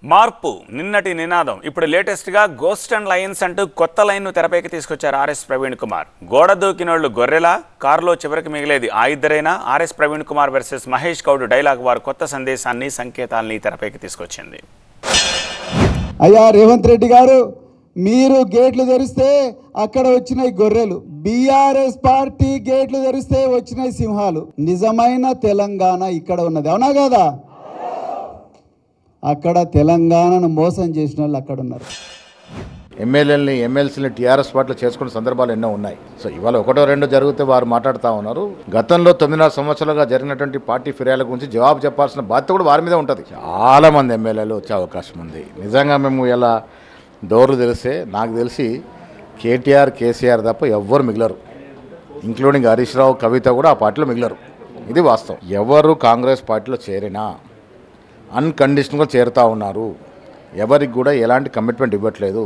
మార్పు నిన్నటి నినాదం ఇప్పుడు లేటెస్ట్ గా గోస్ట్ అండ్ లయన్స్ అంటూ కొత్త లైన్ ను తెరపైకి తీసుకొచ్చారు ఆర్ఎస్ ప్రవీణ్ కుమార్. గోడ దూకినోళ్లు గొర్రెలా, కారులో చివరికి మిగిలేది ఆ ఇద్దరైనా. RS Praveen Kumar versus Mahesh Goud dialogue వారు కొత్త సందేశాన్ని సంకేతాల్ని తెరపైకి తీసుకొచ్చింది. అయ్యా రేవంత్ రెడ్డి గారు, మీరు గేట్లు తెరిస్తే అక్కడ వచ్చినాయి గొర్రెలు, బీఆర్ఎస్ పార్టీ గేట్లు తెరిస్తే వచ్చినాయి సింహాలు. నిజమైన తెలంగాణ ఇక్కడ ఉన్నది, అవునా కదా? అక్కడ తెలంగాణను మోసం చేసిన వాళ్ళు అక్కడ ఉన్నారు. ఎమ్మెల్యేలని ఎమ్మెల్సీని టీఆర్ఎస్ పార్టీలో చేసుకునే సందర్భాలు ఎన్నో ఉన్నాయి. సో ఇవాళ ఒకటో రెండో జరిగితే వారు మాట్లాడుతూ ఉన్నారు. గతంలో 9.5 సంవత్సరాలుగా జరిగినటువంటి పార్టీ ఫిర్యాదుల గురించి జవాబు చెప్పాల్సిన బాధ్యత కూడా వారి మీద ఉంటుంది. చాలామంది ఎమ్మెల్యేలు వచ్చే అవకాశం ఉంది. నిజంగా మేము ఇలా డోర్లు తెలిస్తే నాకు తెలిసి కేటీఆర్, కేసీఆర్ తప్ప ఎవ్వరు మిగిలరు. ఇంక్లూడింగ్ హరీష్ రావు, కవిత కూడా ఆ పార్టీలో మిగిలరు. ఇది వాస్తవం. ఎవరు కాంగ్రెస్ పార్టీలో చేరినా అన్కండిషనల్గా చేరుతూ ఉన్నారు. ఎవరికి కూడా ఎలాంటి కమిట్మెంట్ ఇవ్వట్లేదు.